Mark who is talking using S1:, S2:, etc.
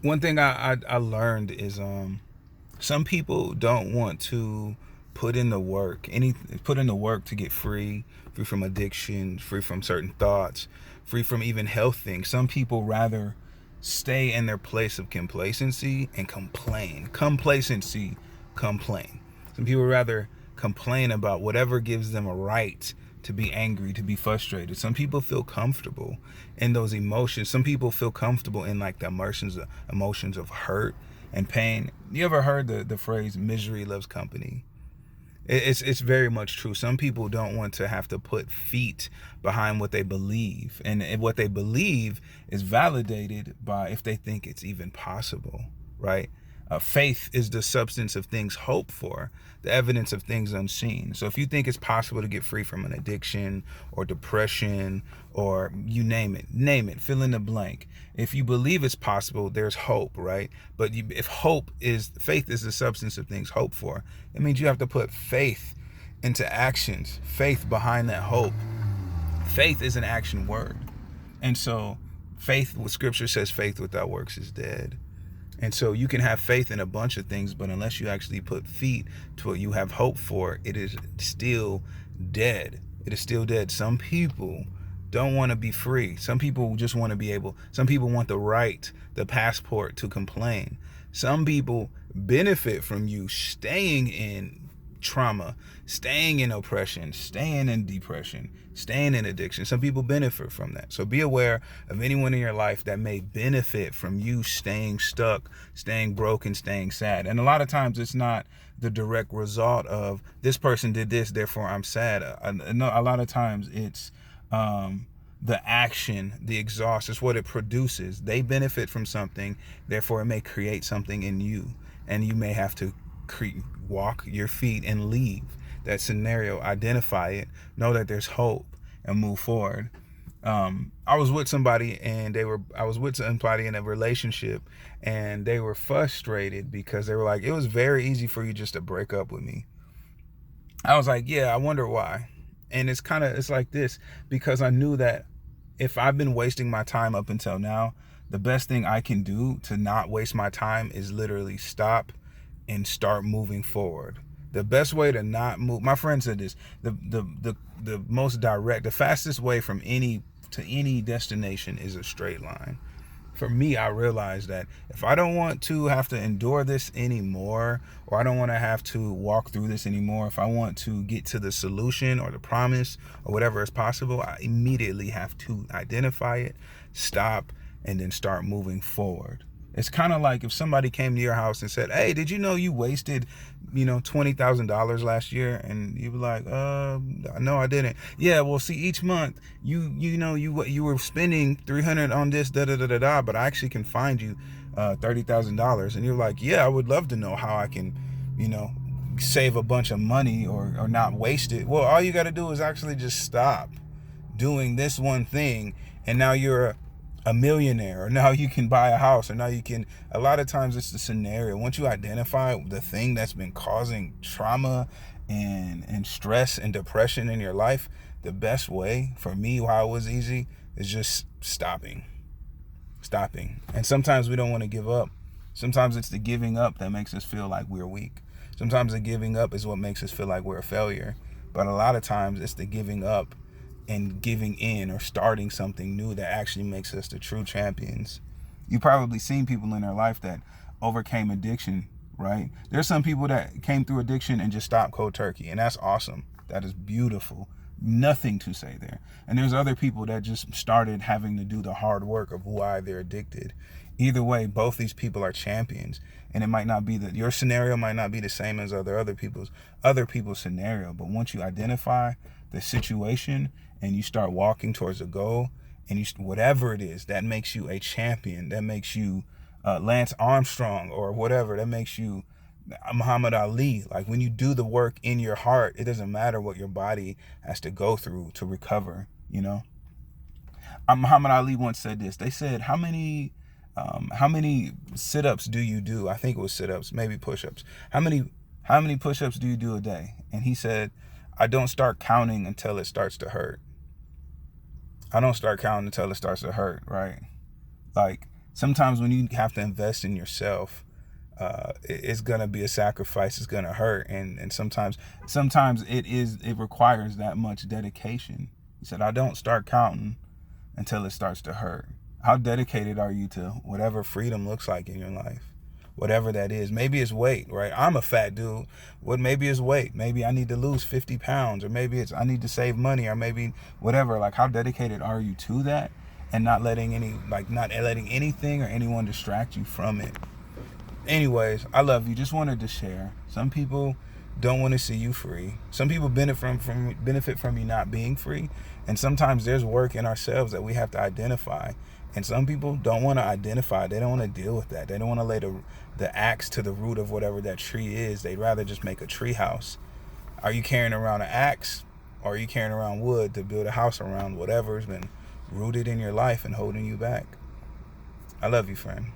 S1: One thing I learned is some people don't want to put in the work to get free from addiction, free from certain thoughts, free from even health things. Some people rather stay in their place of complacency and complain. Some people rather complain about whatever gives them a right to be angry, to be frustrated. Some people feel comfortable in those emotions. Some people feel comfortable in like the emotions of hurt and pain. You ever heard the phrase misery loves company? It's very much true. Some people don't want to have to put feet behind what they believe, and what they believe is validated by if they think it's even possible, right? Faith is the substance of things hoped for, the evidence of things unseen. So if you think it's possible to get free from an addiction or depression or you name it, fill in the blank. If you believe it's possible, there's hope, right? But if faith is the substance of things hoped for, it means you have to put faith into actions, faith behind that hope. Faith is an action word. And so faith, what scripture says, faith without works is dead. And so you can have faith in a bunch of things, but unless you actually put feet to what you have hope for, it is still dead. It is still dead. Some people don't want to be free. Some people just want to be able, some people want the right, the passport to complain. Some people benefit from you staying in trauma, staying in oppression, staying in depression, staying in addiction. Some people benefit from that. So be aware of anyone in your life that may benefit from you staying stuck, staying broken, staying sad. And a lot of times it's not the direct result of this person did this, therefore I'm sad. No, a lot of times it's the action, the exhaust is what it produces. They benefit from something, therefore it may create something in you, and you may have to walk your feet and leave that scenario, identify it, know that there's hope, and move forward. I was with somebody in a relationship, and they were frustrated because they were like, it was very easy for you just to break up with me. I was like, yeah, I wonder why. And it's like this, because I knew that if I've been wasting my time up until now, the best thing I can do to not waste my time is literally stop and start moving forward. The best way to not move, my friend said this, the most direct, the fastest way from any to any destination is a straight line. For me, I realized that if I don't want to have to endure this anymore, or I don't want to have to walk through this anymore, if I want to get to the solution or the promise or whatever is possible, I immediately have to identify it, stop, and then start moving forward. It's kind of like if somebody came to your house and said, hey, did you know you wasted, $20,000 last year? And you'd be like, no, I didn't. Yeah, well, see, each month you were spending 300 on this, but I actually can find you $30,000. And you're like, yeah, I would love to know how I can, save a bunch of money or not waste it. Well, all you got to do is actually just stop doing this one thing, and now you're a millionaire, or now you can buy a house, or now you can. A lot of times it's the scenario. Once you identify the thing that's been causing trauma and stress and depression in your life, the best way for me, while it was easy, is just stopping. And sometimes we don't want to give up. Sometimes it's the giving up that makes us feel like we're weak. Sometimes the giving up is what makes us feel like we're a failure. But a lot of times it's the giving up and giving in or starting something new that actually makes us the true champions. You've probably seen people in their life that overcame addiction, right? There's some people that came through addiction and just stopped cold turkey, and that's awesome. That is beautiful. Nothing to say there. And there's other people that just started having to do the hard work of why they're addicted. Either way, both these people are champions, and it might not be that your scenario might not be the same as other people's scenario, but once you identify the situation and you start walking towards a goal, and whatever it is that makes you a champion, that makes you Lance Armstrong or whatever, that makes you Muhammad Ali. Like when you do the work in your heart, it doesn't matter what your body has to go through to recover. Muhammad Ali once said this. They said, how many sit-ups do you do? I think it was sit-ups, maybe push-ups. How many push-ups do you do a day? And he said, I don't start counting until it starts to hurt. I don't start counting until it starts to hurt, right? Like, Sometimes when you have to invest in yourself, it's gonna be a sacrifice. It's gonna hurt, and sometimes it requires that much dedication. He said, I don't start counting until it starts to hurt. How dedicated are you to whatever freedom looks like in your life? Whatever that is. Maybe it's weight, right? I'm a fat dude. Maybe it's weight. Maybe I need to lose 50 pounds, or maybe it's I need to save money, or maybe whatever. Like, how dedicated are you to that, and not letting anything or anyone distract you from it? Anyways, I love you. Just wanted to share. Some people don't want to see you free. Some people benefit from you not being free. And sometimes there's work in ourselves that we have to identify. And some people don't want to identify. They don't want to deal with that. They don't want to lay the axe to the root of whatever that tree is. They'd rather just make a tree house. Are you carrying around an axe, or are you carrying around wood to build a house around whatever's been rooted in your life and holding you back? I love you, friend.